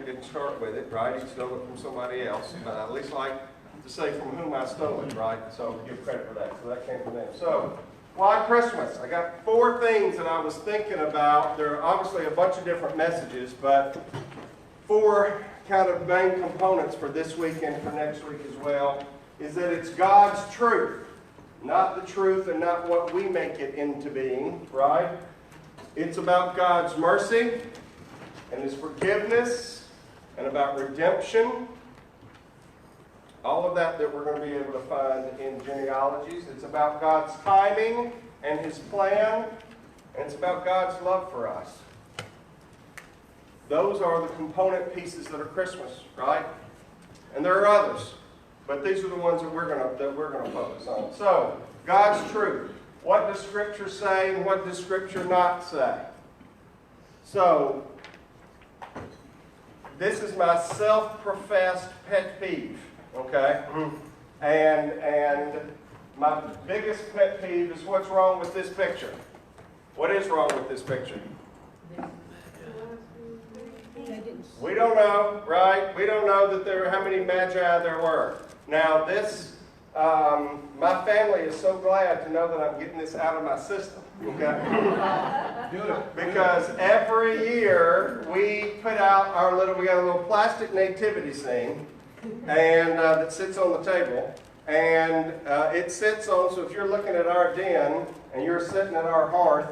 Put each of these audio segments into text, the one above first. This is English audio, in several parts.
didn't start with it, right? He stole it from somebody else. But I at least like to say from whom I stole it, right? So give credit for that. So that came from them. So why Christmas? I got 4 things that I was thinking about. There are obviously a bunch of different messages, but 4 kind of main components for this week and for next week as well is that it's God's truth, not the truth and not what we make it into being, right? It's about God's mercy and His forgiveness and about redemption. All of that we're going to be able to find in genealogies. It's about God's timing and His plan, and it's about God's love for us. Those are the component pieces that are Christmas, right? And there are others, but these are the ones that we're going to focus on. So, God's truth. What does Scripture say and what does Scripture not say? So, this is my self-professed pet peeve, okay? And my biggest pet peeve is what's wrong with this picture. What is wrong with this picture? We don't know, right? We don't know that how many magi there were. Now this, my family is so glad to know that I'm getting this out of my system, okay? Because every year we put out we got a little plastic nativity scene, and that sits on the table, and it sits on, so if you're looking at our den, and you're sitting at our hearth,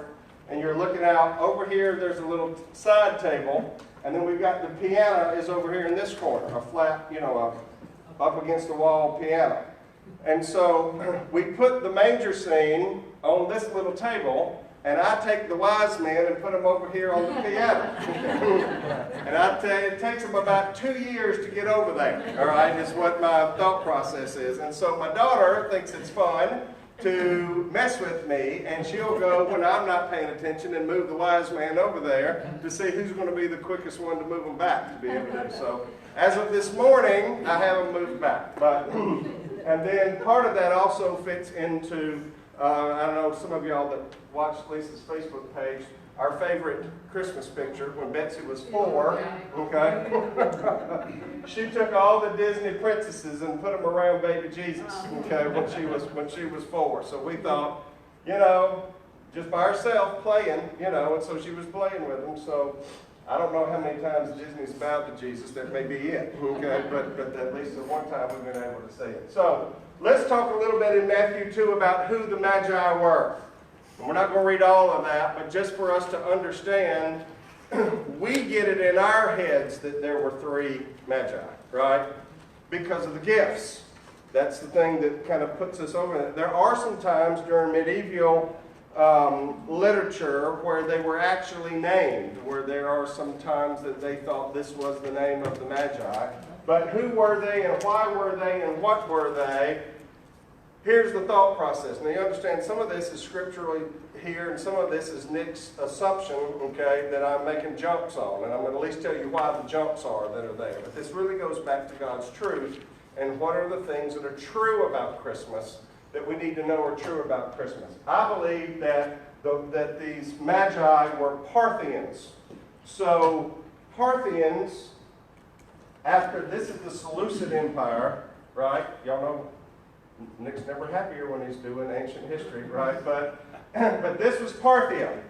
and you're looking out, over here there's a little side table, and then we've got the piano is over here in this corner, a flat, up against the wall piano. And so we put the manger scene on this little table, and I take the wise men and put them over here on the piano. And I tell you, it takes them about 2 years to get over there, all right, is what my thought process is. And so my daughter thinks it's fun to mess with me, and she'll go when I'm not paying attention and move the wise man over there to see who's going to be the quickest one to move them back to be able to. So as of this morning, I have them moved back. And then part of that also fits into, I don't know, some of y'all that watched Lisa's Facebook page, our favorite Christmas picture when Betsy was 4, okay? She took all the Disney princesses and put them around baby Jesus, okay, when she was 4. So we thought, just by herself playing, and so she was playing with them. So I don't know how many times Disney's bowed to Jesus. That may be it, okay? But at least at one time we've been able to see it. So let's talk a little bit in Matthew 2 about who the Magi were. And we're not going to read all of that, but just for us to understand, we get it in our heads that there were 3 Magi, right? Because of the gifts. That's the thing that kind of puts us over it. There are some times during medieval literature where they were actually named, where there are some times that they thought this was the name of the Magi. But who were they and why were they and what were they? Here's the thought process. Now you understand some of this is scripturally here and some of this is Nick's assumption, okay, that I'm making jumps on. And I'm going to at least tell you why the jumps are that are there. But this really goes back to God's truth and what are the things that are true about Christmas that we need to know are true about Christmas. I believe that these Magi were Parthians. So Parthians, this is the Seleucid Empire, right? Y'all know Nick's never happier when he's doing ancient history, right? But this was Parthia. It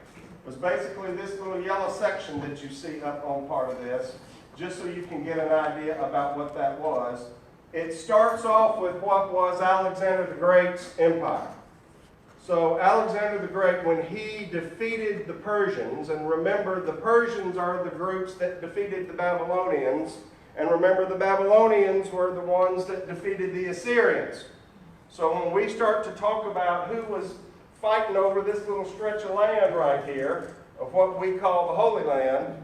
was basically this little yellow section that you see up on part of this, just so you can get an idea about what that was. It starts off with what was Alexander the Great's empire. So Alexander the Great, when he defeated the Persians, and remember the Persians are the groups that defeated the Babylonians, and remember the Babylonians were the ones that defeated the Assyrians. So when we start to talk about who was fighting over this little stretch of land right here, of what we call the Holy Land,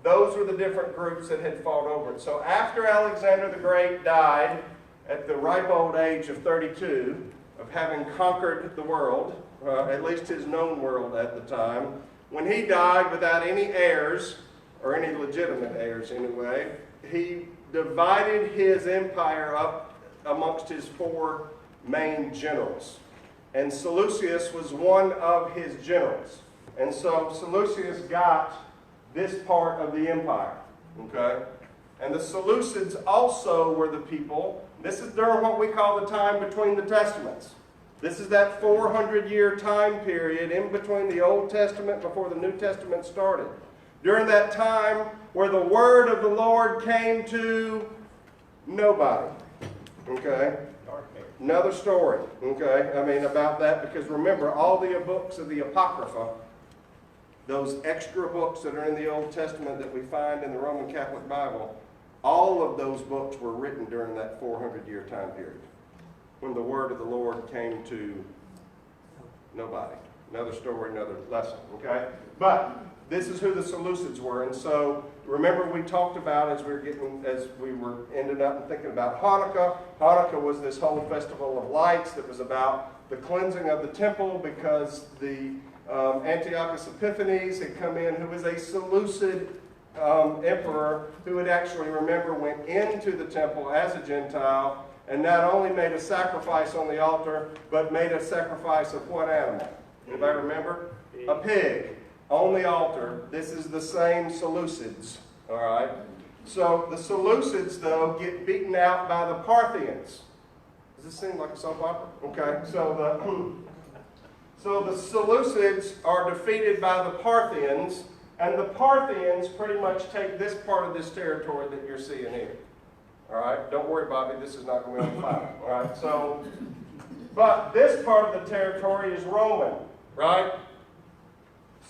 those were the different groups that had fought over it. So after Alexander the Great died at the ripe old age of 32, of having conquered the world, at least his known world at the time, when he died without any heirs, or any legitimate heirs anyway, he divided his empire up amongst his 4 main generals. And Seleucus was one of his generals. And so Seleucus got this part of the empire. Okay? And the Seleucids also were the people. This is during what we call the time between the Testaments. This is that 400-year time period in between the Old Testament before the New Testament started. During that time where the word of the Lord came to nobody. Okay? Another story. Okay? I mean, about that, because remember, all the books of the Apocrypha, those extra books that are in the Old Testament that we find in the Roman Catholic Bible, all of those books were written during that 400-year time period when the word of the Lord came to nobody. Another story, another lesson, okay? But this is who the Seleucids were. And so remember we talked about as we were ended up thinking about Hanukkah. Hanukkah was this whole festival of lights that was about the cleansing of the temple because the Antiochus Epiphanes had come in, who was a Seleucid emperor who had actually, remember, went into the temple as a Gentile and not only made a sacrifice on the altar, but made a sacrifice of what animal? Anybody remember? A pig on the altar. This is the same Seleucids, all right? So the Seleucids, though, get beaten out by the Parthians. Does this seem like a soap opera? Okay, so the Seleucids are defeated by the Parthians, and the Parthians pretty much take this part of this territory that you're seeing here. All right? Don't worry, Bobby, this is not going to be on fire. All right? So, but this part of the territory is Roman, right?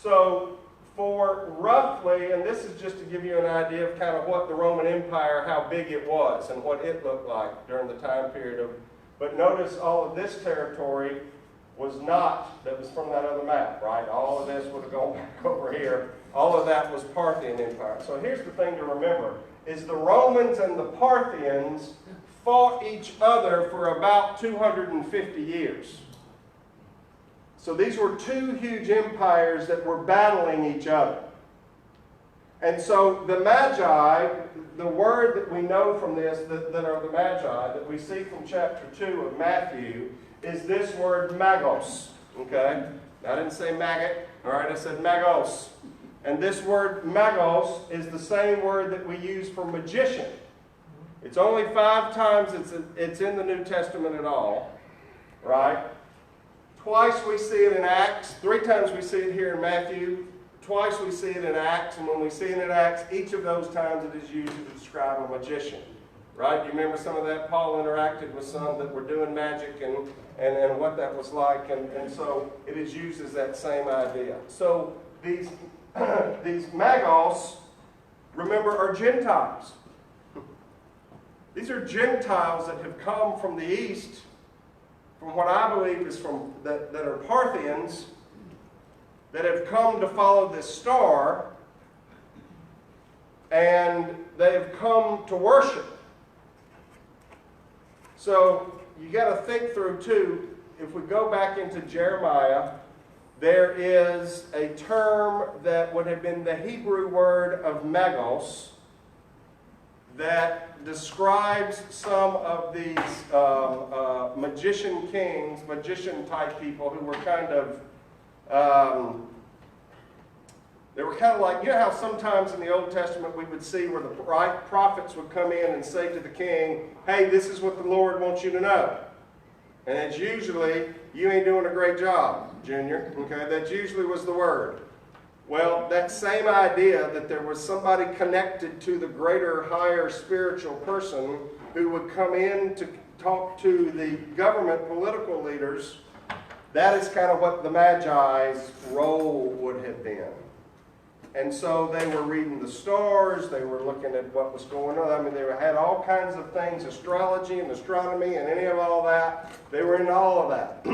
So, for roughly, and this is just to give you an idea of kind of what the Roman Empire, how big it was, and what it looked like during the time period of, but notice all of this territory was not, that was from that other map, right? All of this would have gone back over here. All of that was Parthian Empire. So here's the thing to remember, is the Romans and the Parthians fought each other for about 250 years. So these were two huge empires that were battling each other. And so the Magi, the word that we know from this, that are the Magi, that we see from chapter 2 of Matthew, is this word magos. Okay? I didn't say maggot. All right, I said magos. And this word magos is the same word that we use for magician. It's only 5 times it's in the New Testament at all, right? Twice we see it in Acts. 3 times we see it here in Matthew. Twice we see it in Acts. And when we see it in Acts, each of those times it is used to describe a magician, right? You remember some of that? Paul interacted with some that were doing magic and what that was like. And so it is used as that same idea. So these magos, remember, are Gentiles. These are Gentiles that have come from the east, from what I believe is from that are Parthians, that have come to follow this star, and they have come to worship. So you got to think through too, if we go back into Jeremiah, there is a term that would have been the Hebrew word of magos that describes some of these magician kings, magician type people who were kind of, they were kind of like, you know how sometimes in the Old Testament we would see where the prophets would come in and say to the king, hey, this is what the Lord wants you to know. And it's usually, you ain't doing a great job, Junior. Okay, that usually was the word. Well, that same idea that there was somebody connected to the greater, higher spiritual person who would come in to talk to the government political leaders, that is kind of what the Magi's role would have been. And so they were reading the stars, they were looking at what was going on. I mean, they had all kinds of things, astrology and astronomy and any of all that. They were into all of that.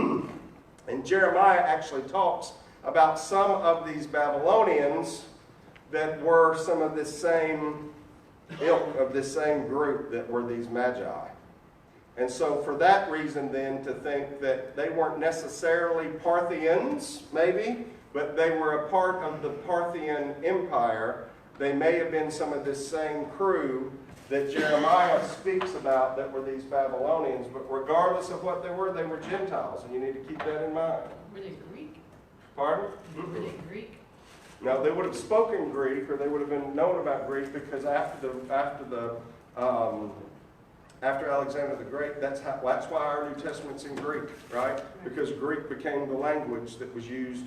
And Jeremiah actually talks about some of these Babylonians that were some of this same ilk, of this same group that were these Magi. And so for that reason then, to think that they weren't necessarily Parthians, maybe, but they were a part of the Parthian Empire. They may have been some of this same crew that Jeremiah speaks about that were these Babylonians. But regardless of what they were Gentiles, and you need to keep that in mind. Were they Greek? Pardon? Were they Greek? Now, they would have spoken Greek, or they would have been known about Greek, because after Alexander the Great, that's why our New Testament's in Greek, right? Because Greek became the language that was used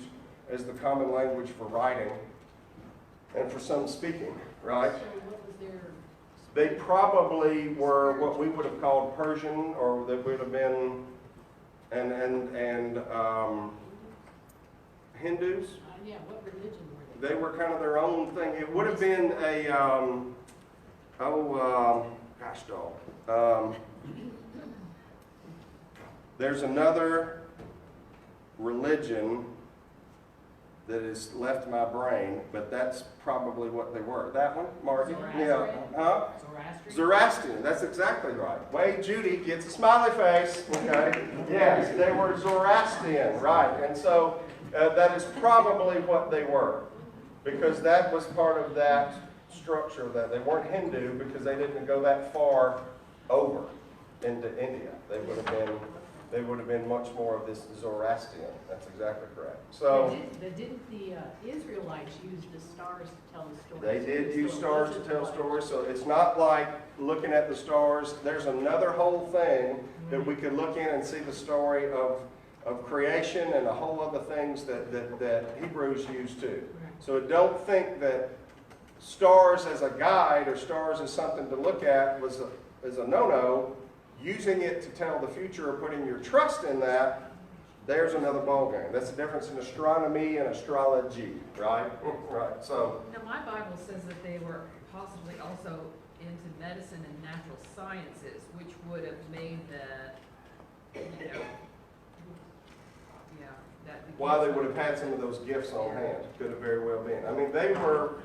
as the common language for writing and for some speaking, right? So what was their... They probably were what we would have called Persian, or they would have been Hindus. Yeah, what religion were they? They were kind of their own thing. It would have been a gosh dog. There's another religion that has left my brain, but that's probably what they were. That one, Margie? Yeah. Huh? Zoroastrian. That's exactly right. Wade Judy gets a smiley face. Okay. Yes, they were Zoroastrian, right? And so that is probably what they were, because that was part of that structure. That they weren't Hindu because they didn't go that far over into India. They would have been much more of this Zoroastrian. That's exactly correct. So, but didn't the Israelites use the stars to tell the stories? They did use stars to tell stories, so it's not like looking at the stars. There's another whole thing that we could look in and see the story of creation and a whole other things that Hebrews use too. So don't think that stars as a guide or stars as something to look at is a no-no. Using it to tell the future or putting your trust in that, there's another ballgame. That's the difference in astronomy and astrology, right? Right. So now my Bible says that they were possibly also into medicine and natural sciences, which would have made that, why they would have had some of those gifts on hand could have very well been. I mean, they were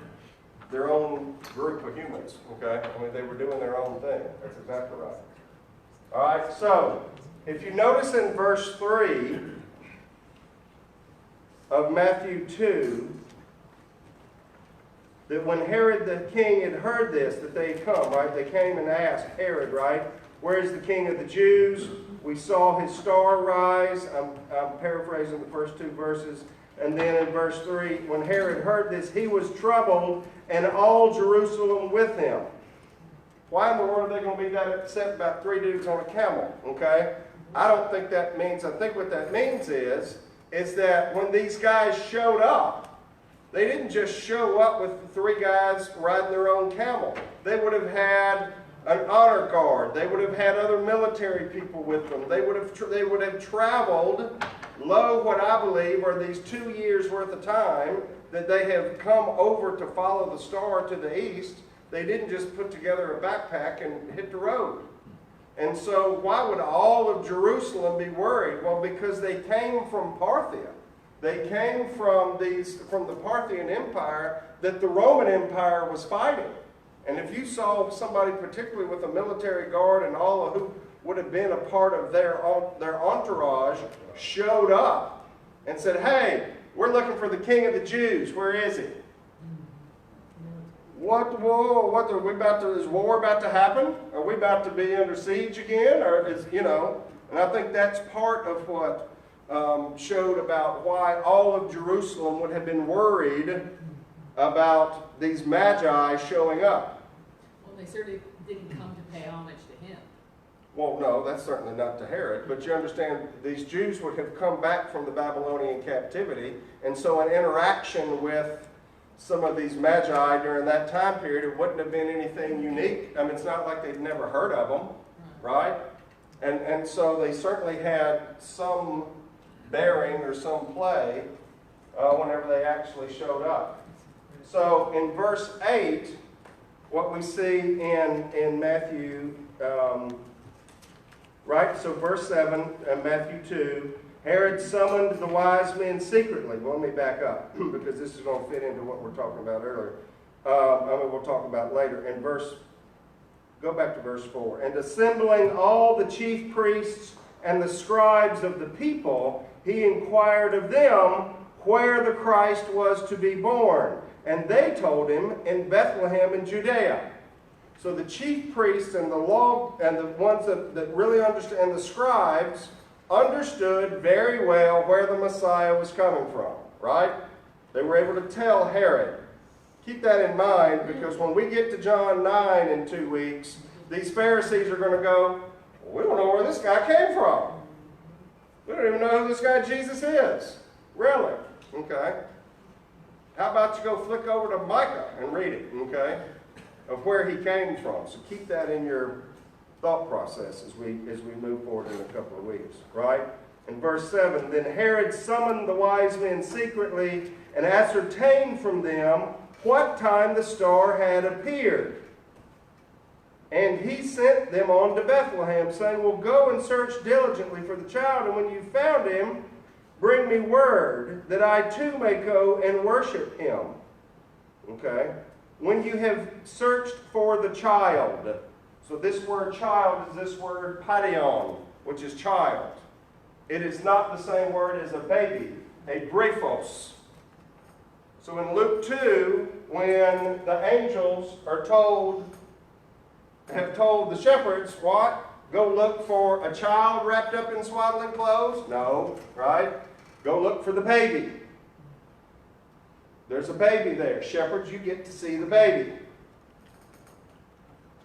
their own group of humans, okay? I mean, they were doing their own thing. That's exactly right. All right, so if you notice in verse 3 of Matthew 2, that when Herod the king had heard this, that they had come, right? They came and asked Herod, right? Where is the king of the Jews? We saw his star rise. I'm paraphrasing the first two verses. And then in verse 3, when Herod heard this, he was troubled, and all Jerusalem with him. Why in the world are they going to be that upset about three dudes on a camel? Okay? I don't think that means, I think what that means is that when these guys showed up, they didn't just show up with the three guys riding their own camel. They would have had an honor guard. They would have had other military people with them. They would have traveled, what I believe are these 2 years worth of time that they have come over to follow the star to the east. They didn't just put together a backpack and hit the road. And so why would all of Jerusalem be worried? Well, because they came from Parthia. They came from the Parthian Empire that the Roman Empire was fighting. And if you saw somebody particularly with a military guard and all of who would have been a part of their entourage showed up and said, hey, we're looking for the king of the Jews. Where is he? What? Whoa, what are we about to, is war about to happen? Are we about to be under siege again? Or is, and I think that's part of what showed about why all of Jerusalem would have been worried about these magi showing up. Well, they certainly didn't come to pay homage to him. Well, no, that's certainly not to Herod, but you understand these Jews would have come back from the Babylonian captivity, and so an interaction with some of these magi during that time period, it wouldn't have been anything unique. I mean, it's not like they'd never heard of them, right? And so they certainly had some bearing or some play whenever they actually showed up. So in verse 8, what we see in Matthew, right? So verse 7, Matthew 2, Herod summoned the wise men secretly. Well, let me back up because this is going to fit into what we're talking about earlier. We'll talk about later. Go back to verse 4. And assembling all the chief priests and the scribes of the people, he inquired of them where the Christ was to be born. And they told him, in Bethlehem in Judea. So the chief priests and the law, and the ones that really understand, and the scribes, understood very well where the Messiah was coming from, right? They were able to tell Herod. Keep that in mind, because when we get to John 9 in 2 weeks, these Pharisees are going to go, well, we don't know where this guy came from. We don't even know who this guy Jesus is. Really? Okay. How about you go flick over to Micah and read it, okay, of where he came from. So keep that in your thought process as we move forward in a couple of weeks, right? In verse 7, then Herod summoned the wise men secretly and ascertained from them what time the star had appeared. And he sent them on to Bethlehem, saying, well, go and search diligently for the child, and when you found him, bring me word that I too may go and worship him. Okay? When you have searched for the child. So this word child is this word paidion, which is child. It is not the same word as a baby, a brephos. So in Luke 2, when the angels have told the shepherds, what? Go look for a child wrapped up in swaddling clothes? No, right? Go look for the baby. There's a baby there. Shepherds, you get to see the baby.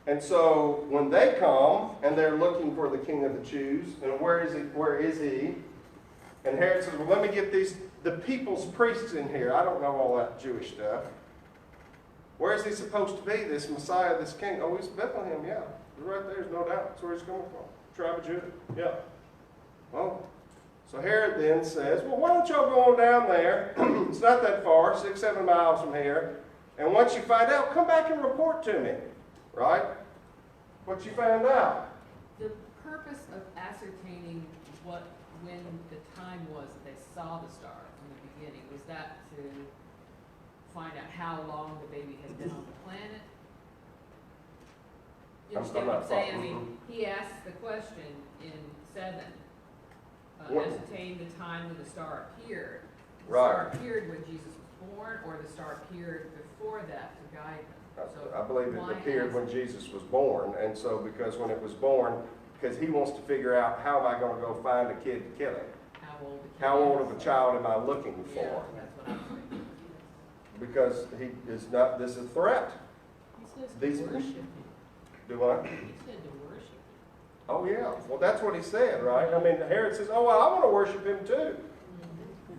And so when they come and they're looking for the King of the Jews, and where is he? Where is he? And Herod says, well, let me get the people's priests in here. I don't know all that Jewish stuff. Where is he supposed to be, this Messiah, this King? Oh, he's Bethlehem, yeah. Right there's no doubt. That's where he's coming from. Tribe of Judah, yeah. Well, so Herod then says, well, why don't y'all go on down there? It's not that far, 6-7 miles from here. And once you find out, come back and report to me. Right? What you found out. The purpose of ascertaining when the time was that they saw the star from the beginning, was that to find out how long the baby had been on the planet? You understand what I'm saying? I mean, he asks the question in 7, ascertain the time when the star appeared. The star appeared when Jesus was born, or the star appeared before that to guide them? So I believe it appeared when Jesus was born, and so because when it was born, because he wants to figure out, how am I going to go find a kid to kill him? How old of a child am I looking for? Yeah, that's what I'm saying. Because he is not, this is a threat. He says These to worship him. Do what? He said to worship him. Oh yeah, well that's what he said, right? I mean, Herod says, oh well, I want to worship him too.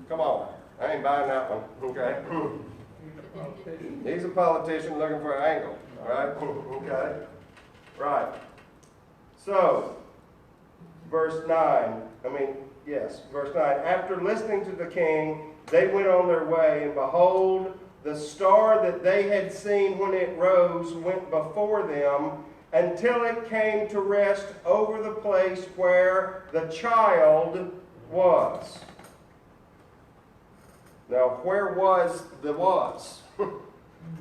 Come on, I ain't buying that one, okay? He's a politician looking for an angle, all right? Okay? Right. So, verse 9, verse 9. After listening to the king, they went on their way, and behold, the star that they had seen when it rose went before them until it came to rest over the place where the child was. Now, where was the was?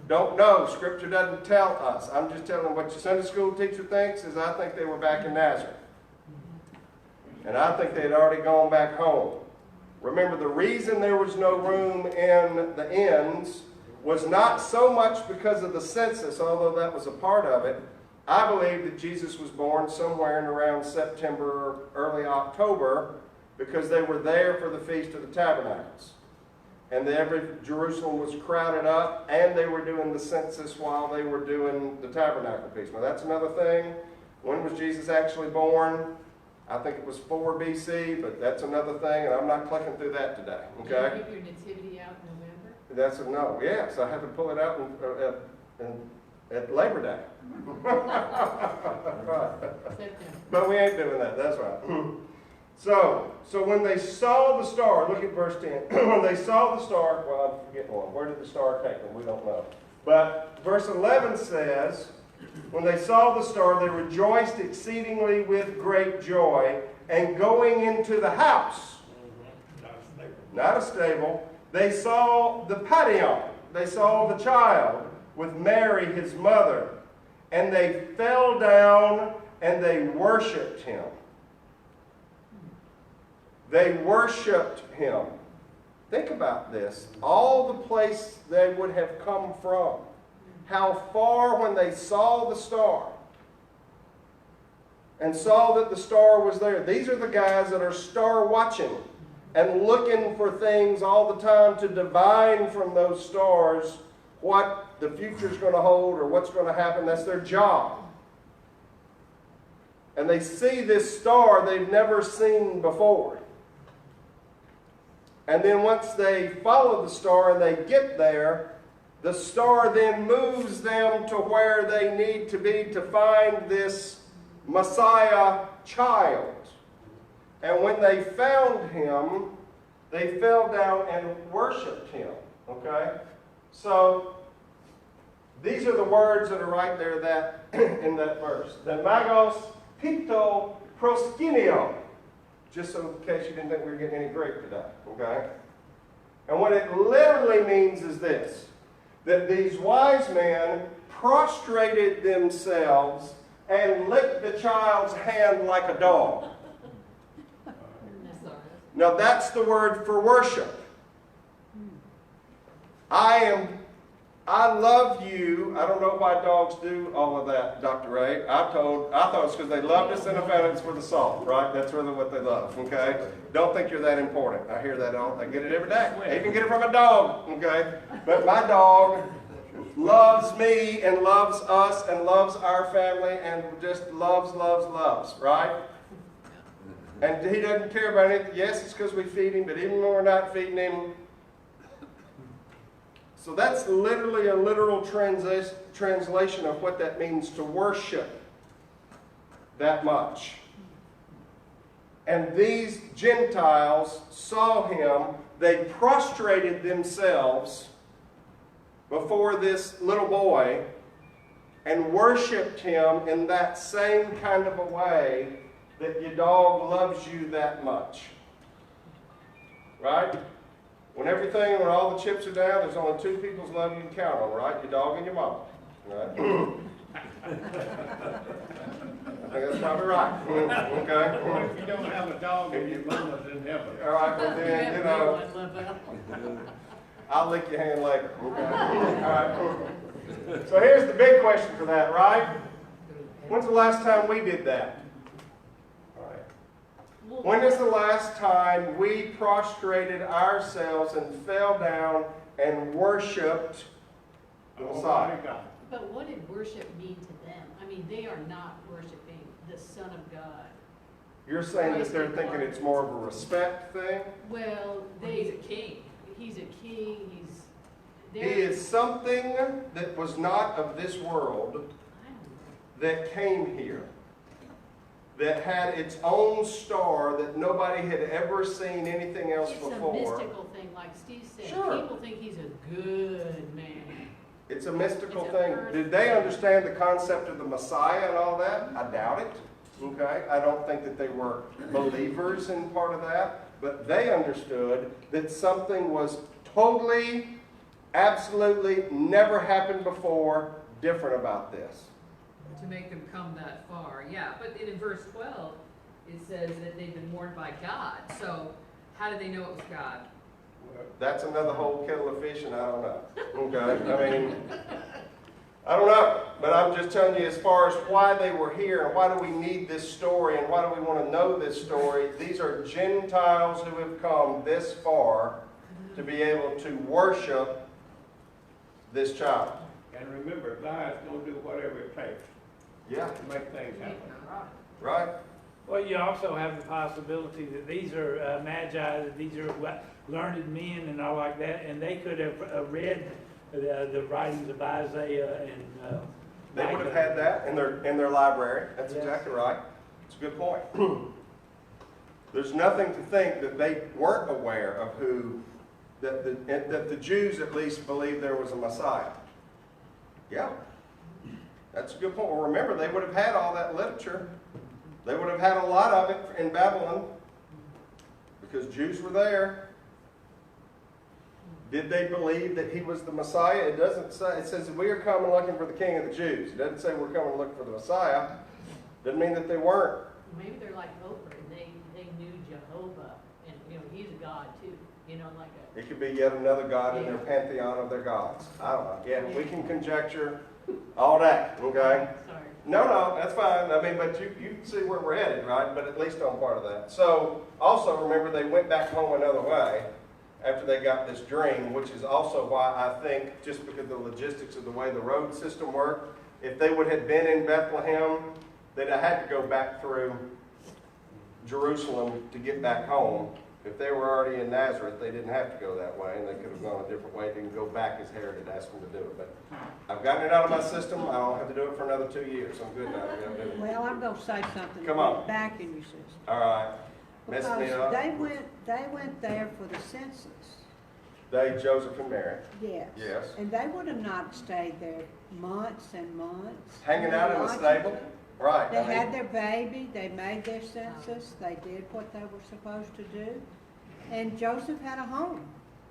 Don't know. Scripture doesn't tell us. I'm just telling what your Sunday school teacher thinks is I think they were back in Nazareth. And I think they had already gone back home. Remember, the reason there was no room in the inns was not so much because of the census, although that was a part of it. I believe that Jesus was born somewhere in around September, early October, because they were there for the Feast of the Tabernacles. And Jerusalem was crowded up, and they were doing the census while they were doing the tabernacle feast. Now that's another thing. When was Jesus actually born? I think it was 4 BC, but that's another thing, and I'm not clicking through that today. Okay? Did you give your nativity out in November? That's a no. Yes, I had to pull it out at Labor Day. Right. But we ain't doing that. That's right. So when they saw the star, look at verse 10. When they saw the star, well, I'm forgetting one. Where did the star take them? We don't know. But verse 11 says, when they saw the star, they rejoiced exceedingly with great joy, and going into the house, not a stable, they saw the paidion. They saw the child with Mary, his mother, and they fell down and they worshipped him. They worshipped him. Think about this. All the place they would have come from. How far when they saw the star and saw that the star was there. These are the guys that are star watching. and looking for things all the time to divine from those stars what the future's going to hold or what's going to happen. That's their job. And they see this star they've never seen before. And then once they follow the star and they get there, the star then moves them to where they need to be to find this Messiah child. And when they found him, they fell down and worshiped him. Okay? So, these are the words that are right there that in that verse. The magos pito proskinio. Just so in case you didn't think we were getting any grape today. Okay? And what it literally means is this. That these wise men prostrated themselves and licked the child's hand like a dog. Now that's the word for worship. I love you. I don't know why dogs do all of that, Dr. Ray. I thought it's because they loved us in affections for the salt, right? That's really what they love, okay? Don't think you're that important. I hear that I get it every day. I even get it from a dog, okay? But my dog loves me and loves us and loves our family and just loves, right? And he doesn't care about anything. Yes, it's because we feed him, but even when we're not feeding him. So that's literally a literal translation of what that means to worship that much. And these Gentiles saw him. They prostrated themselves before this little boy and worshiped him in that same kind of a way that your dog loves you that much. Right? When all the chips are down, there's only two people's love you can count on, right? Your dog and your mom. Right? I think that's probably right. Okay? Well, if you don't have a dog and your mama's in heaven. All right, well then, I'll lick your hand later. Okay? All right. So here's the big question for that, right? When's the last time we did that? When is the last time we prostrated ourselves and fell down and worshipped the Messiah? But what did worship mean to them? I mean, they are not worshiping the Son of God. You're saying that they're thinking it's more of a respect thing? Well, He's a king. He's a king. He is something that was not of this world that came here. That had its own star that nobody had ever seen anything else before. It's a mystical thing, like Steve said. Sure. People think he's a good man. It's a mystical thing. Did they understand the concept of the Messiah and all that? I doubt it. Okay? I don't think that they were believers in part of that. But they understood that something was totally, absolutely, never happened before, different about this. To make them come that far, yeah. But in verse 12, it says that they've been warned by God. So how did they know it was God? That's another whole kettle of fish, and I don't know. Okay? I mean, I don't know. But I'm just telling you as far as why they were here and why do we need this story and why do we want to know this story. These are Gentiles who have come this far to be able to worship this child. And remember, God's going to do whatever it takes. Yeah. To make things happen. Right? Well, you also have the possibility that these are magi, that these are learned men and all like that, and they could have read the writings of Isaiah and they would have had that in their library. That's exactly right. It's a good point. There's nothing to think that they weren't aware of that the Jews at least believed there was a Messiah. Yeah. That's a good point. Well, remember, they would have had all that literature. They would have had a lot of it in Babylon because Jews were there. Did they believe that he was the Messiah? It doesn't say. It says we are coming looking for the King of the Jews. It doesn't say we're coming looking for the Messiah. Doesn't mean that they weren't. Maybe they're like Oprah, and they knew Jehovah, and he's a god too. Like a. It could be yet another god in their pantheon of their gods. I don't know. Yeah, we can conjecture. all that, okay? Sorry. No, that's fine. I mean, but you see where we're headed, right? But at least on part of that. So, also remember they went back home another way after they got this dream, which is also why I think, just because of the logistics of the way the road system worked, if they would have been in Bethlehem, they'd have had to go back through Jerusalem to get back home. If they were already in Nazareth, they didn't have to go that way, and they could have gone a different way. They can go back as Herod had asked them to do it. But I've gotten it out of my system. I don't have to do it for another 2 years. I'm good now. I gotta do it. Well, I'm gonna say something. Come on. Back in your system. All right. Mess me Because up. they went there for the census. They, Joseph and Mary. Yes. Yes. And they would have not stayed there months and months. Hanging out in the stable. Right. They I mean, had their baby, they made their census, they did what they were supposed to do, and Joseph had a home.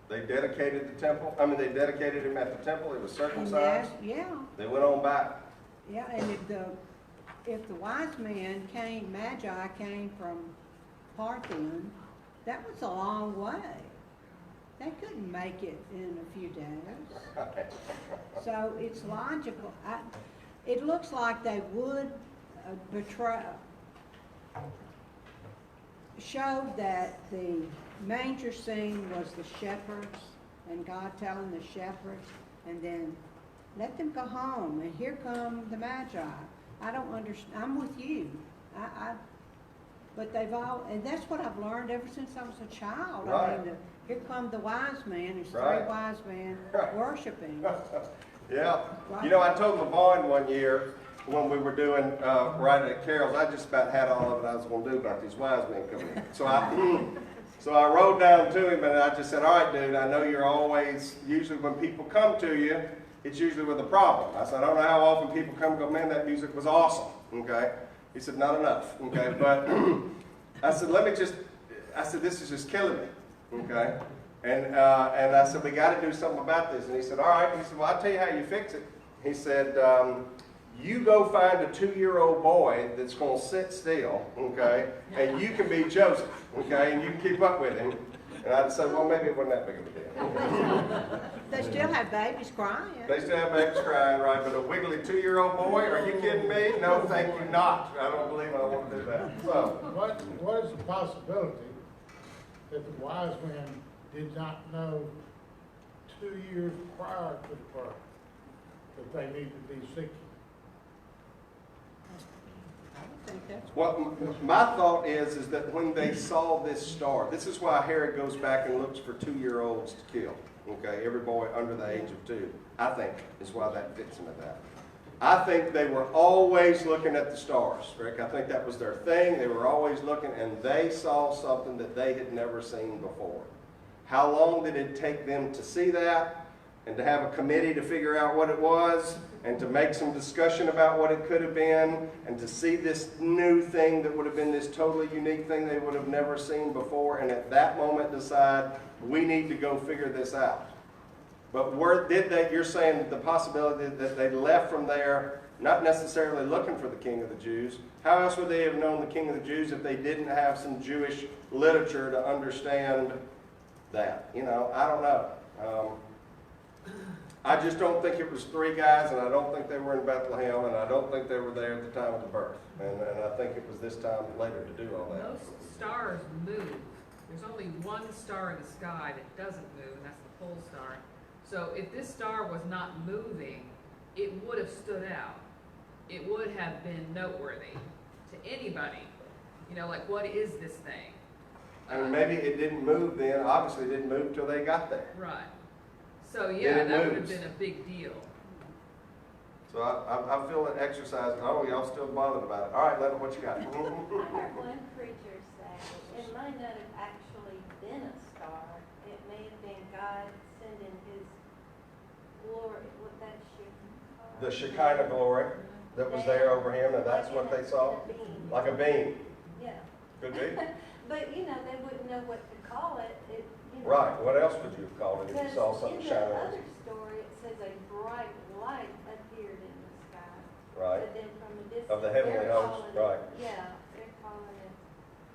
they dedicated the temple. I mean, they dedicated him at the temple. He was And circumcised. yeah, They went on back. yeah, and if the wise men came, Magi came from Parthian, that was a long way. They couldn't make it in a few days. So it's logical. It looks like they would showed that the manger scene was the shepherds, and God telling the shepherds, and then let them go home, and here come the Magi. I don't understand. I'm with you. But they've all, and that's what I've learned ever since I was a child. Right. I mean, here come the wise men. There's Right. three wise men Right. worshiping. Yeah. You know, I told LaVon one year when we were doing Riding at Carol's, I just about had all of it I was going to do about these wise men coming in. So I wrote down to him and I just said, all right, dude, I know you're always, usually when people come to you, it's usually with a problem. I said, I don't know how often people come and go, man, that music was awesome, okay? He said, not enough, okay? But I said, this is just killing me, okay? And I said, we got to do something about this. And he said, all right. He said, well, I'll tell you how you fix it. He said, you go find a 2-year-old boy that's going to sit still, okay? And you can be Joseph, okay? And you can keep up with him. And I said, well, maybe it wasn't that big of a deal. They still have babies crying. They still have babies crying, right? But a wiggly 2-year-old boy, are you kidding me? No, thank you not. I don't believe I want to do that. So, What is the possibility that the wise men did not know 2 years prior to the birth that they need to be seeking? I think that's what my thought is that when they saw this star, this is why Herod goes back and looks for 2-year-olds to kill. Okay, every boy under the age of 2, I think, is why that fits into that. I think they were always looking at the stars, Rick. I think that was their thing. They were always looking, and they saw something that they had never seen before. How long did it take them to see that, and to have a committee to figure out what it was, and to make some discussion about what it could have been, and to see this new thing that would have been this totally unique thing they would have never seen before, and at that moment decide, we need to go figure this out. But where did they, you're saying the possibility that they left from there, not necessarily looking for the King of the Jews. How else would they have known the King of the Jews if they didn't have some Jewish literature to understand that? You know, I don't know. I just don't think it was 3 guys, and I don't think they were in Bethlehem, and I don't think they were there at the time of the birth. And I think it was this time later to do all that. Most stars move. There's only one star in the sky that doesn't move, and that's the pole star. So if this star was not moving, it would have stood out. It would have been noteworthy to anybody. You know, like, what is this thing? I mean, maybe it didn't move then. Obviously, it didn't move till they got there. Right. So Then yeah, it that would have moves. been a big deal. So I feel that exercise. Oh, y'all still bothered about it. All right, Lennon, what you got? I heard one preacher say, it might not have actually been a star. It may have been God sending his glory, what that should. The Shekinah glory that was there over him, and that's what they saw? Like a beam. Yeah. Could be. But, you know, they wouldn't know what to call it. Right. What else would you have called it if you saw something Because in the shining? other story, it says a bright light appeared in the sky. Right. But then from a distance. Of the heavenly they're host, calling right. Yeah, they're calling it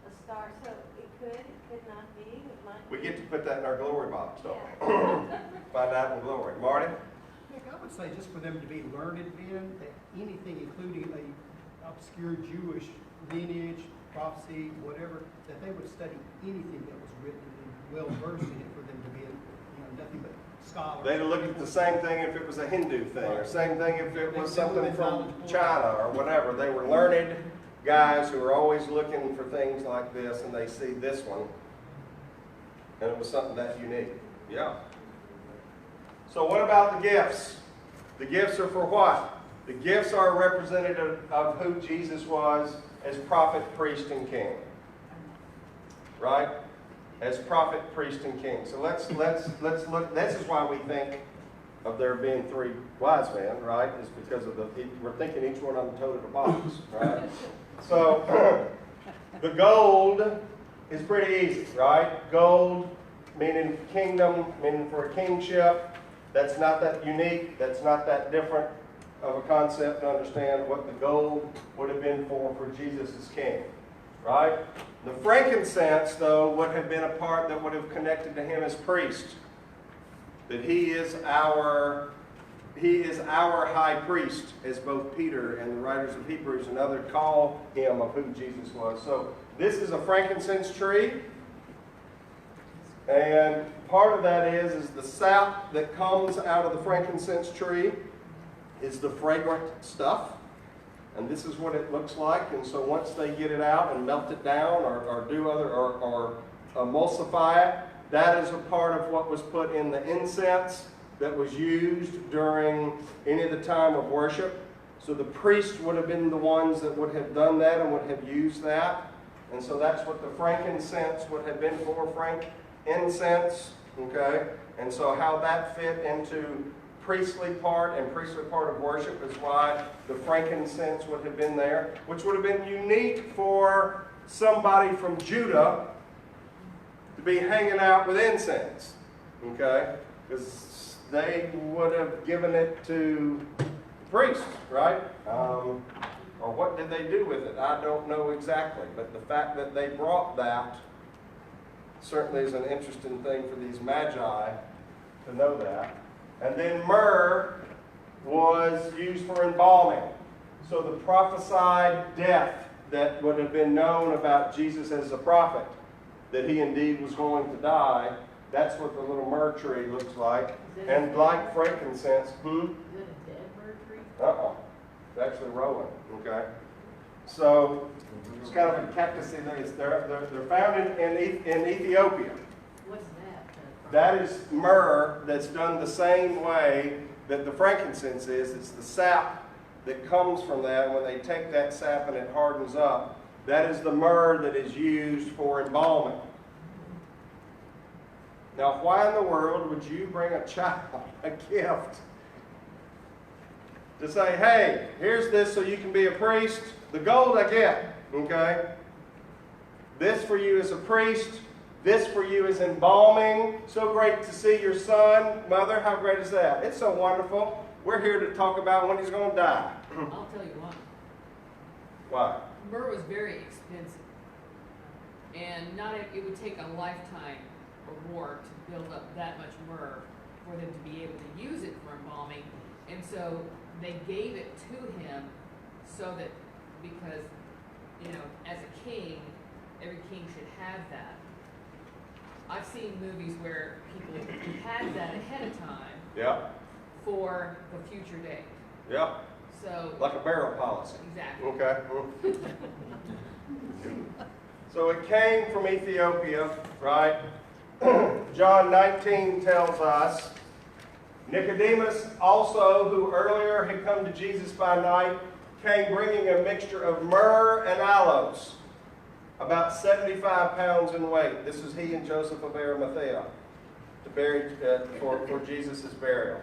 a star. So it could not be. It might We be. get to put that in our glory box, don't Yeah. we? Find out in glory. Marty? Nick, I'm would say just for them to be learned men, that anything including a obscure Jewish lineage, prophecy, whatever, that they would study anything that was written and well versed in it for them to be, nothing but scholars. They'd look at the same thing if it was a Hindu thing, or same thing if it was something from China or whatever. They were learned guys who are always looking for things like this, and they see this one, and it was something that unique. Yeah. So what about the gifts? The gifts are for what? The gifts are representative of who Jesus was as prophet, priest, and king. Right? As prophet, priest, and king. So let's look. This is why we think of there being 3 wise men, right? Is because of we're thinking each one of them toted a box, right? So the gold is pretty easy, right? Gold meaning kingdom, meaning for a kingship. That's not that unique. That's not that different of a concept to understand what the gold would have been for Jesus as king, right? The frankincense, though, would have been a part that would have connected to him as priest. That he is our high priest, as both Peter and the writers of Hebrews and others call him of who Jesus was. So this is a frankincense tree. And part of that is the sap that comes out of the frankincense tree is the fragrant stuff. And this is what it looks like. And so once they get it out and melt it down or emulsify it, that is a part of what was put in the incense that was used during any of the time of worship. So the priests would have been the ones that would have done that and would have used that. And so that's what the frankincense would have been for, incense, okay? And so how that fit into priestly part and priestly part of worship is why the frankincense would have been there, which would have been unique for somebody from Judah to be hanging out with incense, okay? Because they would have given it to the priest, right? Or what did they do with it? I don't know exactly, but the fact that they brought that certainly is an interesting thing for these magi to know that. And then myrrh was used for embalming. So the prophesied death that would have been known about Jesus as a prophet, that he indeed was going to die, that's what the little myrrh tree looks like. And like frankincense, Is it a dead myrrh tree? It's actually rolling, okay? So it's kind of a cactus thing. They're found in Ethiopia. What's that? That is myrrh that's done the same way that the frankincense is. It's the sap that comes from that. When they take that sap and it hardens up, that is the myrrh that is used for embalming. Now, why in the world would you bring a child a gift to say, hey, here's this so you can be a priest? The gold I get, okay? This for you as a priest. This for you is embalming. So great to see your son. Mother, how great is that? It's so wonderful. We're here to talk about when he's going to die. I'll tell you why. Why? Myrrh was very expensive. And it would take a lifetime of work to build up that much myrrh for them to be able to use it for embalming. And so they gave it to him so that, because, as a king, every king should have that. I've seen movies where people had that ahead of time. Yeah. For the future day. Yeah. So. Like a barrel policy. Exactly. Okay. So it came from Ethiopia, right? John 19 tells us, Nicodemus also, who earlier had come to Jesus by night, came bringing a mixture of myrrh and aloes, about 75 pounds in weight. This is he and Joseph of Arimathea, to bury for Jesus' burial.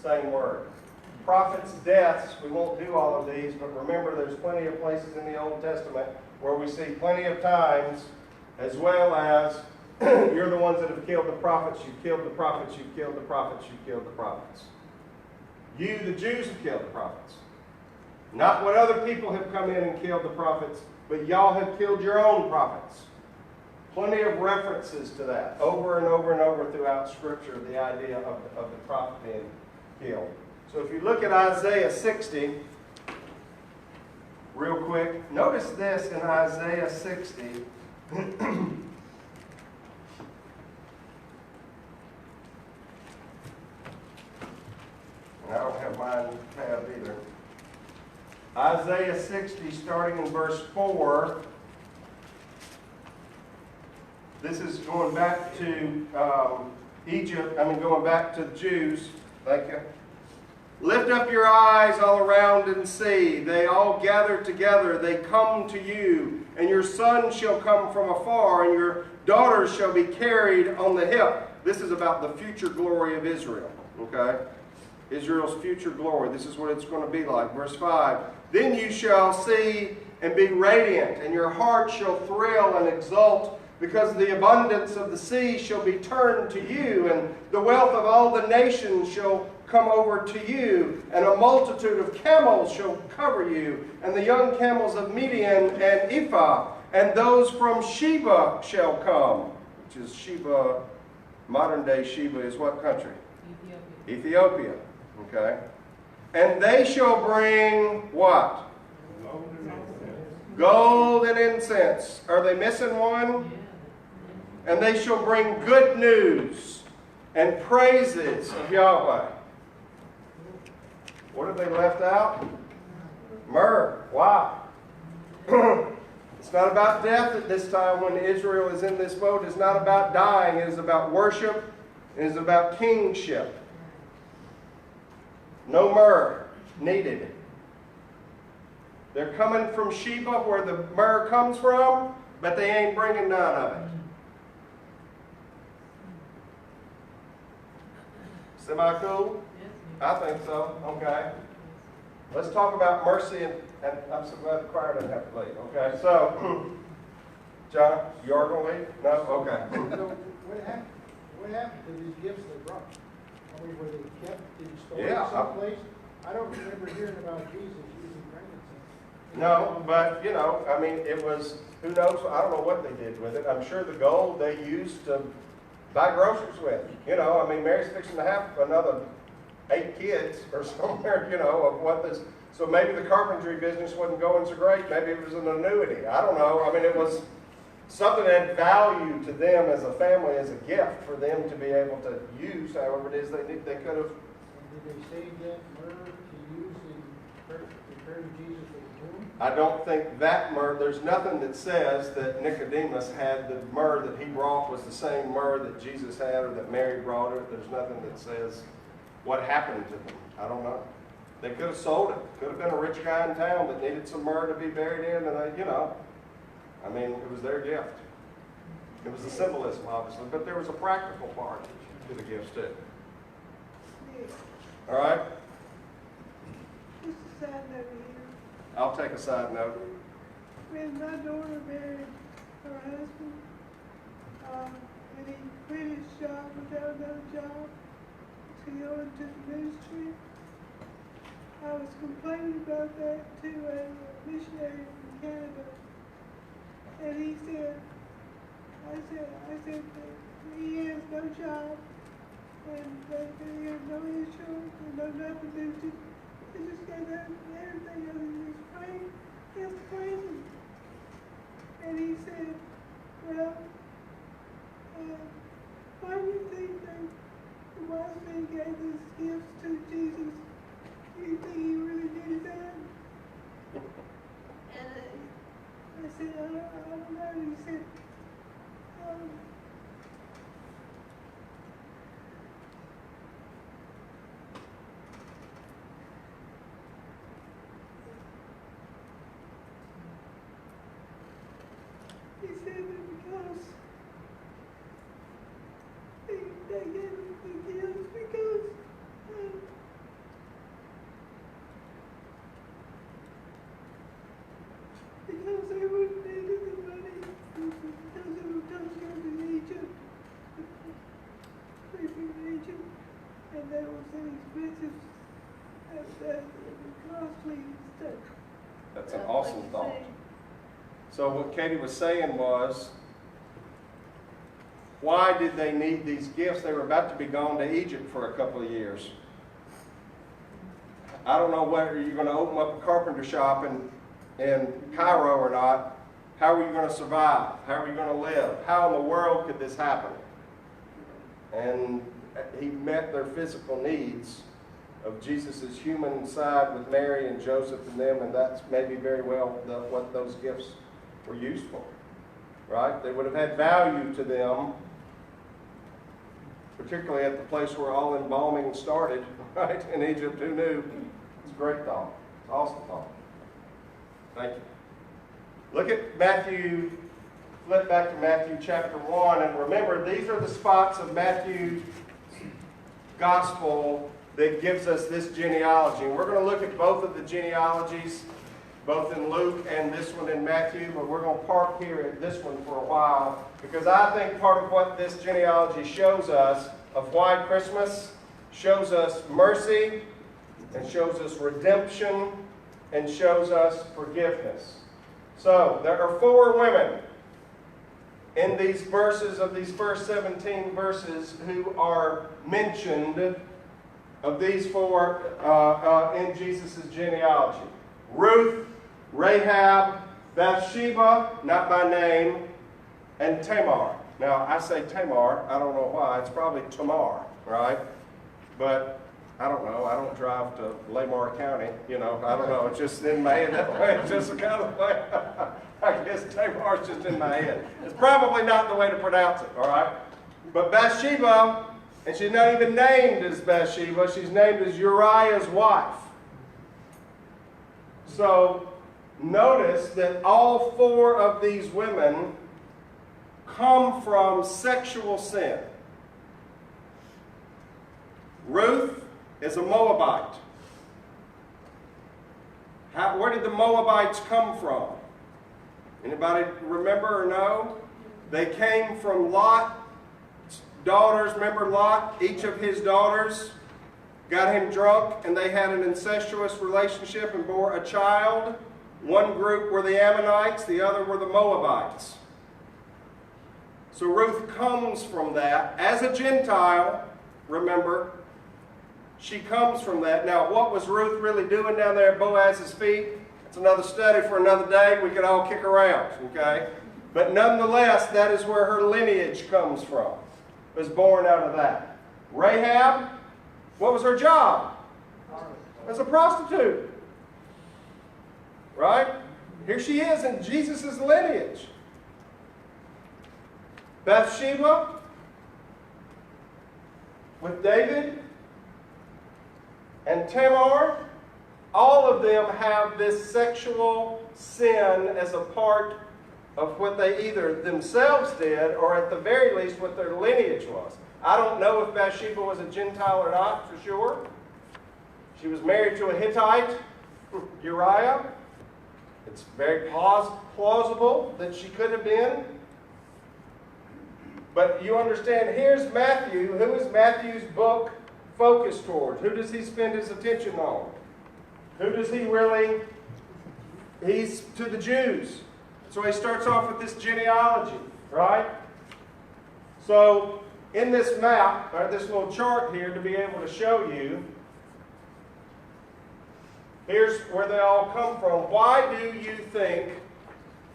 Same word. Prophets' deaths, we won't do all of these, but remember there's plenty of places in the Old Testament where we see plenty of times, as well as you're the ones that have killed the prophets, you've killed the prophets, you've killed the prophets, you've killed the prophets. You, the Jews, have killed the prophets. Not what other people have come in and killed the prophets, but y'all have killed your own prophets. Plenty of references to that, over and over and over throughout Scripture, the idea of the prophet being killed. So if you look at Isaiah 60, real quick, notice this in Isaiah 60. I don't have mine tabbed either. Isaiah 60, starting in verse 4. This is going back to going back to the Jews. Thank you. Lift up your eyes all around and see. They all gather together. They come to you. And your son shall come from afar, and your daughters shall be carried on the hip. This is about the future glory of Israel. Okay? Israel's future glory. This is what it's going to be like. Verse 5. Then you shall see and be radiant, and your heart shall thrill and exult, because the abundance of the sea shall be turned to you, and the wealth of all the nations shall come over to you, and a multitude of camels shall cover you, and the young camels of Midian and Ephah, and those from Sheba shall come, which is Sheba, modern day Sheba is what country? Ethiopia. Okay. And they shall bring what? Gold and incense. Are they missing one? And they shall bring good news and praises of Yahweh. What have they left out? Myrrh. Why? It's not about death at this time when Israel is in this boat. It's not about dying. It is about worship. It is about kingship. No myrrh needed. They're coming from Sheba, where the myrrh comes from, but they ain't bringing none of it. Semi-cool? I think so. Okay. Let's talk about mercy, and I'm so glad the choir doesn't have to leave. Okay, so, John, you are going to leave? No? Okay. So what happened to these gifts they brought? I mean, were they kept in storage someplace? I don't remember hearing about Jesus using frankincense. No, but, I mean, it was, who knows, I don't know what they did with it. I'm sure the gold they used to buy groceries with. I mean, Mary's fixing to have another 8 kids or somewhere, of what this, so maybe the carpentry business wasn't going so great. Maybe it was an annuity. I don't know. I mean, it was something that had value to them as a family, as a gift for them to be able to use however it is they could have. Did they save that myrrh to use in preparing Jesus for the tomb? I don't think that myrrh, there's nothing that says that Nicodemus had the myrrh that he brought was the same myrrh that Jesus had or that Mary brought it. There's nothing that says what happened to them. I don't know. They could have sold it. Could have been a rich guy in town that needed some myrrh to be buried in, and I mean, it was their gift. It was a symbolism, obviously, but there was a practical part to the gifts too. All right? Just a side note here. I'll take a side note. When my daughter married her husband, and he quit his job without another job to go into the ministry, I was complaining about that to a missionary from Canada. And he said, I said that he has no job and that he has no insurance and no nothing to do. He just got everything other than his praying. He was crazy. And he said, well, why do you think that the wise men gave these gifts to Jesus? Do you think he really did that? And I said, I don't know. He said, he said that because they gave him the gifts because they wouldn't need the money because they were going to Egypt, in Egypt, and that was an expensive, costly stuff. That's an awesome thought. So what Katie was saying was, why did they need these gifts? They were about to be gone to Egypt for a couple of years. I don't know whether you're going to open up a carpenter shop in Cairo or not. How are you going to survive? How are you going to live? How in the world could this happen? And he met their physical needs of Jesus' human side with Mary and Joseph and them, and that's maybe very well what those gifts were used for, right? They would have had value to them, particularly at the place where all embalming started, right, in Egypt. Who knew? It's a great thought. It's an awesome thought. Thank you. Look at Matthew, flip back to Matthew chapter 1, and remember, these are the spots of Matthew's gospel that gives us this genealogy. And we're going to look at both of the genealogies, both in Luke and this one in Matthew, but we're going to park here at this one for a while, because I think part of what this genealogy shows us of why Christmas shows us mercy, and shows us redemption, and shows us forgiveness. So, there are 4 women in these verses, of these first 17 verses, who are mentioned of these 4 in Jesus' genealogy. Ruth, Rahab, Bathsheba, not by name, and Tamar. Now, I say Tamar, I don't know why, it's probably Tamar, right? But I don't know, I don't drive to Lamar County, I don't know, it's just in my head that way, it's just the kind of way, I guess Tamar's just in my head. It's probably not the way to pronounce it, all right? But Bathsheba, and she's not even named as Bathsheba, she's named as Uriah's wife. So, notice that all 4 of these women come from sexual sin. Ruth is a Moabite. Where did the Moabites come from? Anybody remember or know? They came from Lot's daughters. Remember Lot? Each of his daughters got him drunk, and they had an incestuous relationship and bore a child. One group were the Ammonites, the other were the Moabites. So Ruth comes from that. As a Gentile, remember, she comes from that. Now, what was Ruth really doing down there at Boaz's feet? It's another study for another day. We could all kick around, okay? But nonetheless, that is where her lineage comes from. It was born out of that. Rahab, what was her job? As a prostitute. Right? Here she is in Jesus' lineage. Bathsheba, with David, and Tamar, all of them have this sexual sin as a part of what they either themselves did, or at the very least what their lineage was. I don't know if Bathsheba was a Gentile or not, for sure. She was married to a Hittite, Uriah. It's very plausible that she could have been. But you understand, here's Matthew. Who is Matthew's book focused towards? Who does he spend his attention on? Who does he really... He's to the Jews. So he starts off with this genealogy, right? So in this map, or this little chart here to be able to show you, here's where they all come from. Why do you think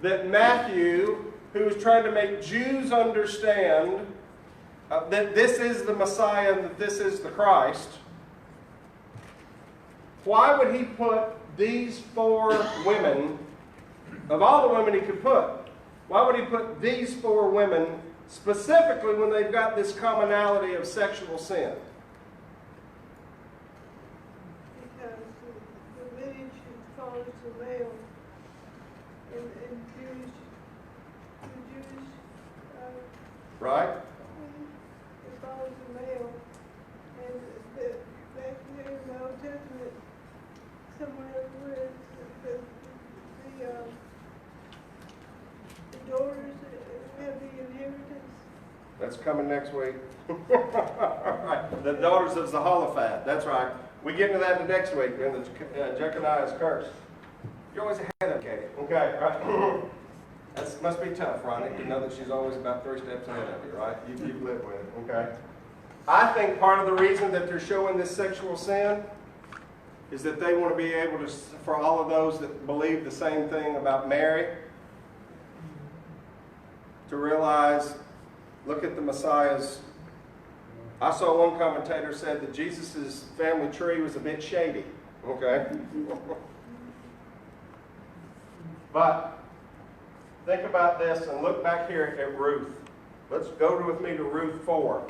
that Matthew, who is trying to make Jews understand that this is the Messiah and that this is the Christ, why would he put these 4 women, of all the women he could put, why would he put these 4 women specifically when they've got this commonality of sexual sin? Because the lineage follows the male, and the Jewish, Right? it follows the male, and back there in the Old Testament, somewhere where the daughters have the inheritance. That's coming next week. Right. The daughters of Zelophehad. That's right. We get into that in the next week in the Jeconiah's curse. You're always ahead of Katie. Okay, right? That must be tough, Ronnie, to know that she's always about 3 steps ahead of you, right? You've lived with it, okay? I think part of the reason that they're showing this sexual sin is that they want to be able to, for all of those that believe the same thing about Mary, to realize, look at the Messiah's. I saw one commentator said that Jesus' family tree was a bit shady. Okay? But think about this and look back here at Ruth. Let's go with me to Ruth 4.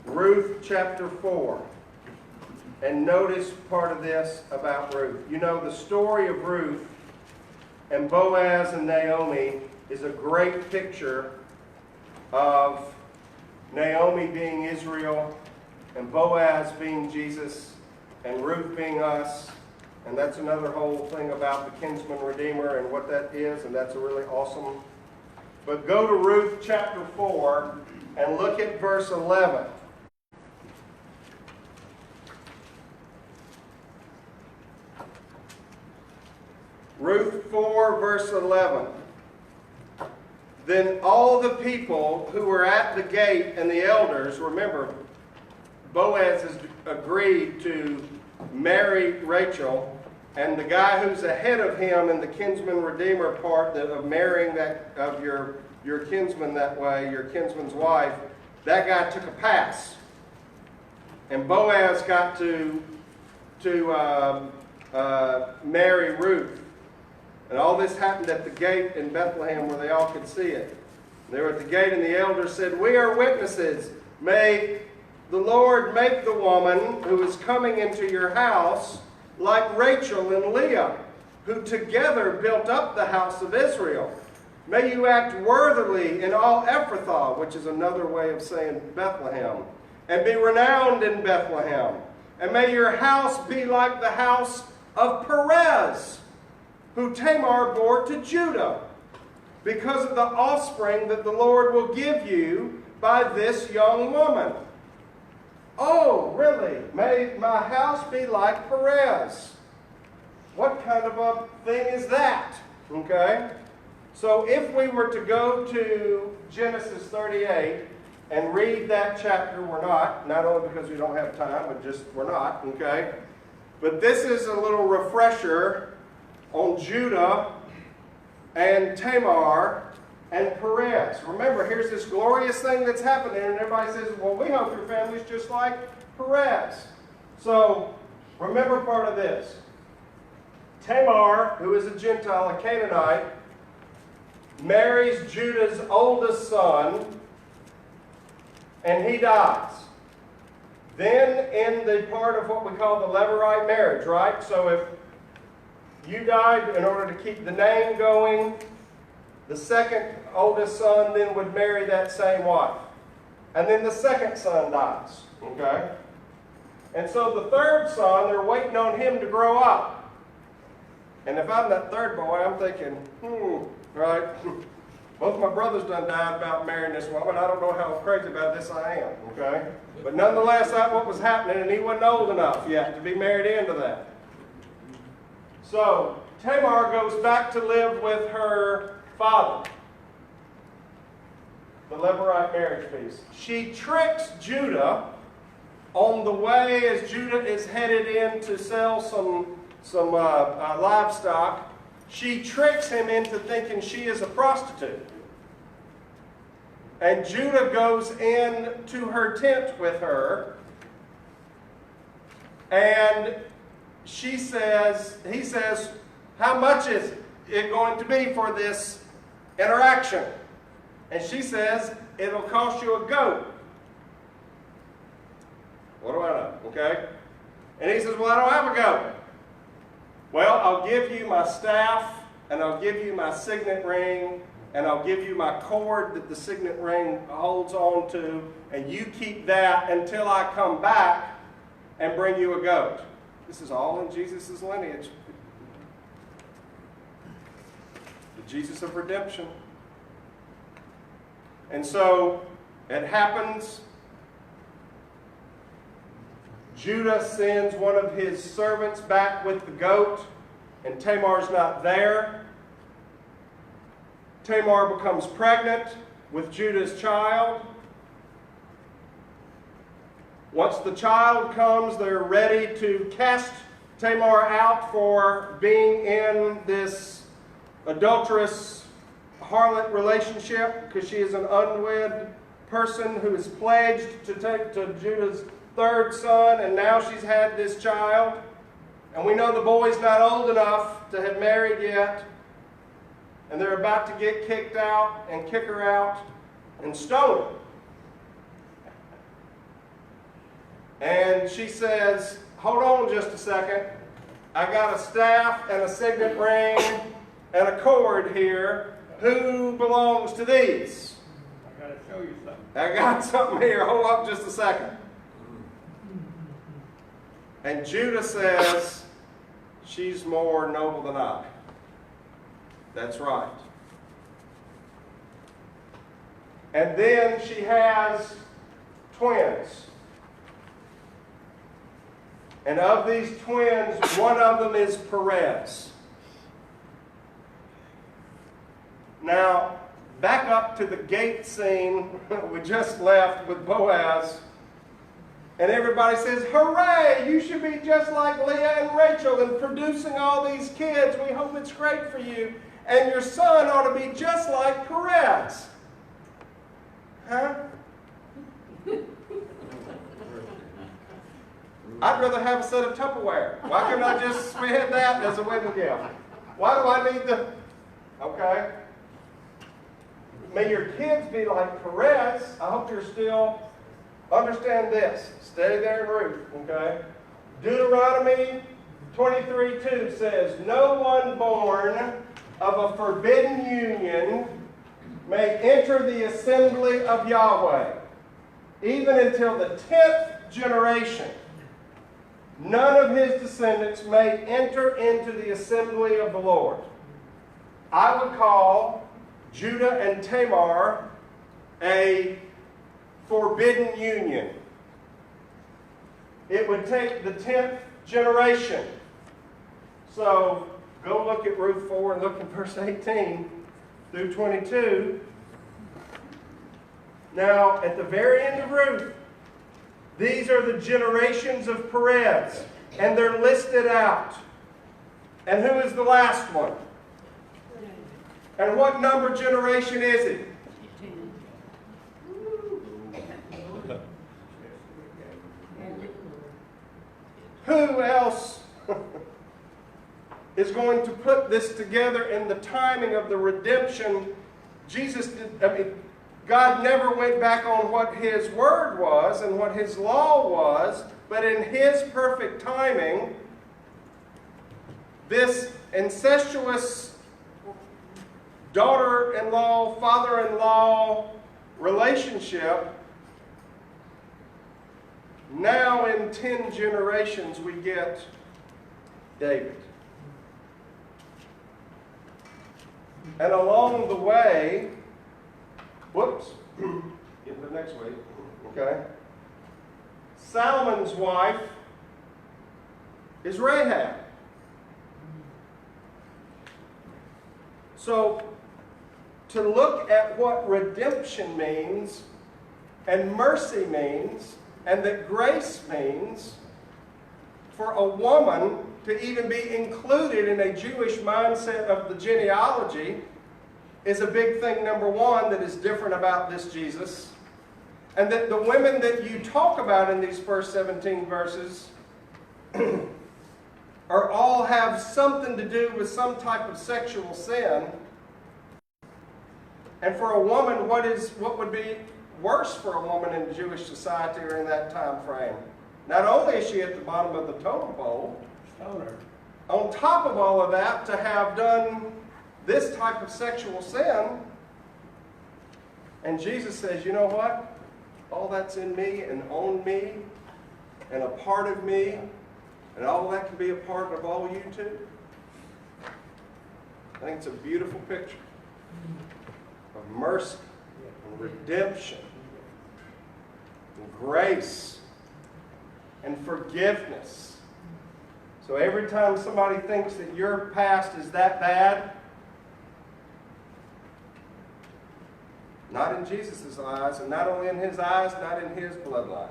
Ruth chapter 4. And notice part of this about Ruth. You know, the story of Ruth and Boaz and Naomi is a great picture of Naomi being Israel and Boaz being Jesus and Ruth being us. And that's another whole thing about the kinsman redeemer and what that is, and that's a really awesome. But go to Ruth chapter 4 and look at verse 11. Ruth 4 verse 11. Then all the people who were at the gate and the elders, remember, Boaz has agreed to marry Rachel, and the guy who's ahead of him in the kinsman redeemer part of marrying that of your kinsman that way, your kinsman's wife, that guy took a pass, and Boaz got to marry Ruth. And all this happened at the gate in Bethlehem where they all could see it. They were at the gate, and the elders said, "We are witnesses. May the Lord make the woman who is coming into your house like Rachel and Leah, who together built up the house of Israel. May you act worthily in all Ephrathah," which is another way of saying Bethlehem, "and be renowned in Bethlehem. And may your house be like the house of Perez, who Tamar bore to Judah, because of the offspring that the Lord will give you by this young woman." Oh, really? May my house be like Perez. What kind of a thing is that? Okay? So if we were to go to Genesis 38 and read that chapter, we're not only because we don't have time, but just we're not, okay? But this is a little refresher on Judah and Tamar and Perez. Remember, here's this glorious thing that's happening, and everybody says, well, we hope your family's just like Perez. So, remember part of this. Tamar, who is a Gentile, a Canaanite, marries Judah's oldest son, and he dies. Then, in the part of what we call the Levirate marriage, right? So if you died, in order to keep the name going, the second oldest son then would marry that same wife. And then the second son dies. Okay? And so the third son, they're waiting on him to grow up. And if I'm that third boy, I'm thinking, right? Both my brothers done died about marrying this woman. I don't know how crazy about this I am. Okay? But nonetheless, that's what was happening, and he wasn't old enough yet to be married into that. So, Tamar goes back to live with her father. The Levirate marriage piece. She tricks Judah on the way as Judah is headed in to sell some livestock. She tricks him into thinking she is a prostitute. And Judah goes in to her tent with her, and he says, "How much is it going to be for this interaction?" And she says, "It'll cost you a goat." What do I know? Okay? And he says, "Well, I don't have a goat." "Well, I'll give you my staff, and I'll give you my signet ring, and I'll give you my cord that the signet ring holds on to, and you keep that until I come back and bring you a goat." This is all in Jesus' lineage. The Jesus of redemption. And so it happens. Judah sends one of his servants back with the goat, and Tamar's not there. Tamar becomes pregnant with Judah's child. Once the child comes, they're ready to cast Tamar out for being in this adulterous harlot relationship, because she is an unwed person who is pledged to take to Judah's third son, and now she's had this child. And we know the boy's not old enough to have married yet, and they're about to get kicked out and kick her out and stone her. And she says, hold on just a second. I got a staff and a signet ring and a cord here. Who belongs to these? I gotta show you something. I got something here. Hold up just a second. And Judah says, she's more noble than I. That's right. And then she has twins. And of these twins, one of them is Perez. Now, back up to the gate scene we just left with Boaz. And everybody says, hooray, you should be just like Leah and Rachel in producing all these kids. We hope it's great for you. And your son ought to be just like Perez. Huh? I'd rather have a set of Tupperware. Why couldn't I just spend that as a wedding gift? Why do I need the... Okay. May your kids be like Perez. I hope you're still... Understand this. Stay there in Ruth, okay? Deuteronomy 23:2 says, no one born of a forbidden union may enter the assembly of Yahweh, even until the 10th generation. None of his descendants may enter into the assembly of the Lord. I would call Judah and Tamar a forbidden union. It would take the 10th generation. So go look at Ruth 4 and look at verse 18 through 22. Now, at the very end of Ruth, these are the generations of Perez, and they're listed out. And who is the last one? And what number generation is it? Who else is going to put this together in the timing of the redemption? God never went back on what His word was and what His law was, but in His perfect timing, this incestuous daughter-in-law, father-in-law relationship, now in 10 generations we get David. And along the way, get to the next week, okay? Solomon's wife is Rahab. So, to look at what redemption means, and mercy means, and that grace means, for a woman to even be included in a Jewish mindset of the genealogy is a big thing, number one, that is different about this Jesus. And that the women that you talk about in these first 17 verses are all have something to do with some type of sexual sin. And for a woman, what would be worse for a woman in Jewish society or in that time frame? Not only is she at the bottom of the totem pole, on top of all of that, to have done this type of sexual sin, and Jesus says, you know what? All that's in me and on me and a part of me, and all that can be a part of all you too. I think it's a beautiful picture of mercy and redemption and grace and forgiveness. So every time somebody thinks that your past is that bad, not in Jesus' eyes, and not only in His eyes, not in His bloodline.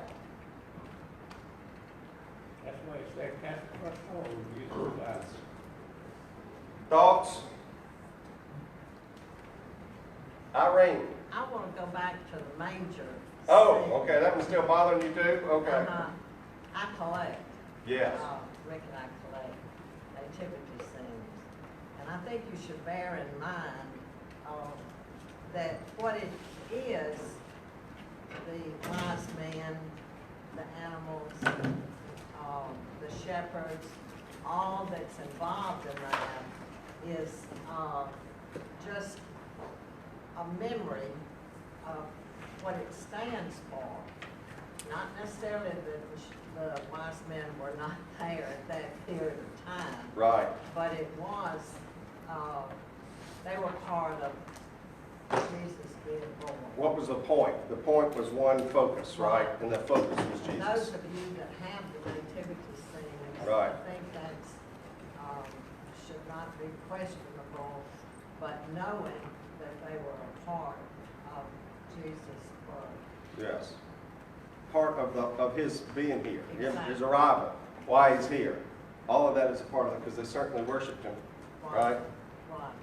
that kind of, oh, you realize. Thoughts? Irene? I want to go back to the manger. Oh, scene. okay, that one's still bothering you too? Okay. Uh-huh. I collect. Yes. Rick and I collect nativity scenes. And I think you should bear in mind that what it is, the wise men, the animals, the shepherds, all that's involved in that is just a memory of what it stands for. Not necessarily that the wise men were not there at that period of time, Right. but it was, they were part of Jesus being born. What was the point? The point was one focus, right? And the focus was And Jesus. those of you that have the nativity scenes, Right. I think that's, should not be questionable, but knowing that they were a part of Jesus' birth. Yes. Part of his being here, Exactly. his arrival, why he's here. All of that is a part of it because they certainly worshiped him, right? Right.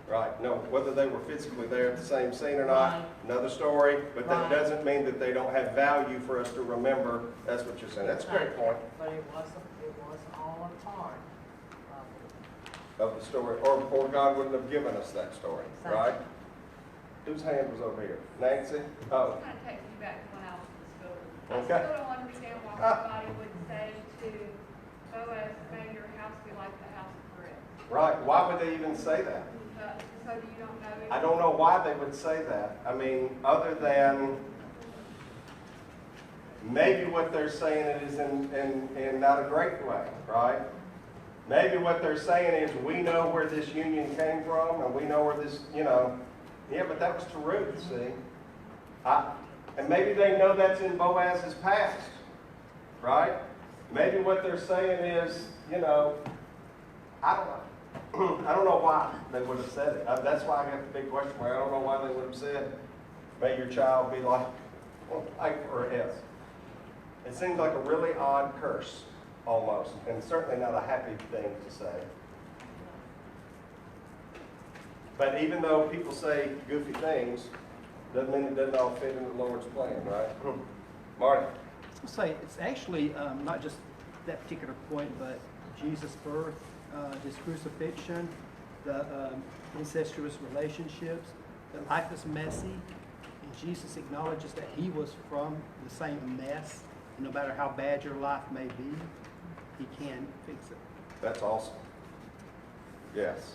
Right. No, whether they were physically there at the same scene or not, Right. another story. But that Right. doesn't mean that they don't have value for us to remember. That's what you're saying. That's a great point But it was all a part of it. of the story. Or God wouldn't have given us that story, Exactly. right? Whose hand was over here? Nancy? Oh, Kind of takes me back to when I was in school. Okay. I still don't understand why somebody would say to Boaz, may your house be like the house of bread. right. Why would they even say that? So you don't know? I don't know why they would say that. I mean, other than maybe what they're saying it is in not a great way, right? Maybe what they're saying is we know where this union came from and we know where this, yeah, but that was to Ruth, see? And maybe they know that's in Boaz's past, right? Maybe what they're saying is, I don't know. I don't know why they would have said it. That's why I got the big question mark. I don't know why they would have said, may your child be like or S. It seems like a really odd curse, almost, and certainly not a happy thing to say. But even though people say goofy things, doesn't mean it doesn't all fit into the Lord's plan, right? Marty? I'll say it's actually not just that particular point, but Jesus' birth, his crucifixion, the incestuous relationships, the life is messy, and Jesus acknowledges that he was from the same mess. And no matter how bad your life may be, he can fix it. That's awesome. Yes.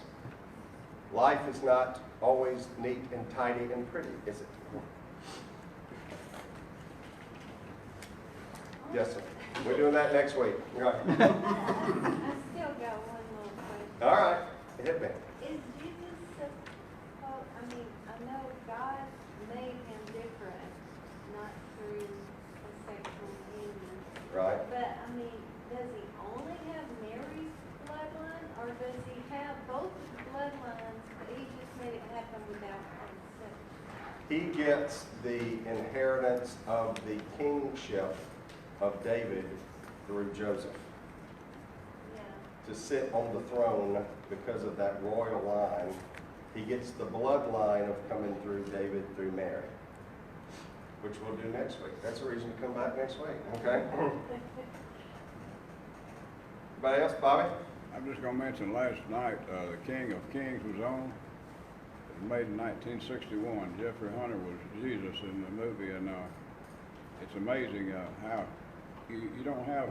Life is not always neat and tidy and pretty, is it? Yes, sir. We're doing that next week. Right. I still got one little question. All right. Hit me. Is Jesus, I know God made him different, not through a sexual union. Right. But, does he only have Mary's bloodline, or does he have both of the bloodlines, but he just made it happen without consent? He gets the inheritance of the kingship of David through Joseph Yeah. to sit on the throne because of that royal line. He gets the bloodline of coming through David through Mary, which we'll do next week. That's a reason to come back next week, okay? Anybody else? Bobby? I'm just gonna mention last night, the King of Kings was on. It was made in 1961. Jeffrey Hunter was Jesus in the movie, and it's amazing how you don't have,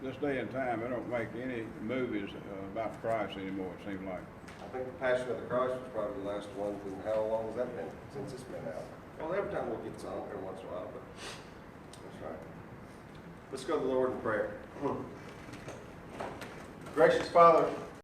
this day and time, they don't make any movies about Christ anymore, it seems like. I think The Passion of the Christ was probably the last one. And how long has that been since it's been out? Well, every time we'll get some every once in a while, but that's right. Let's go to the Lord in prayer. Gracious Father,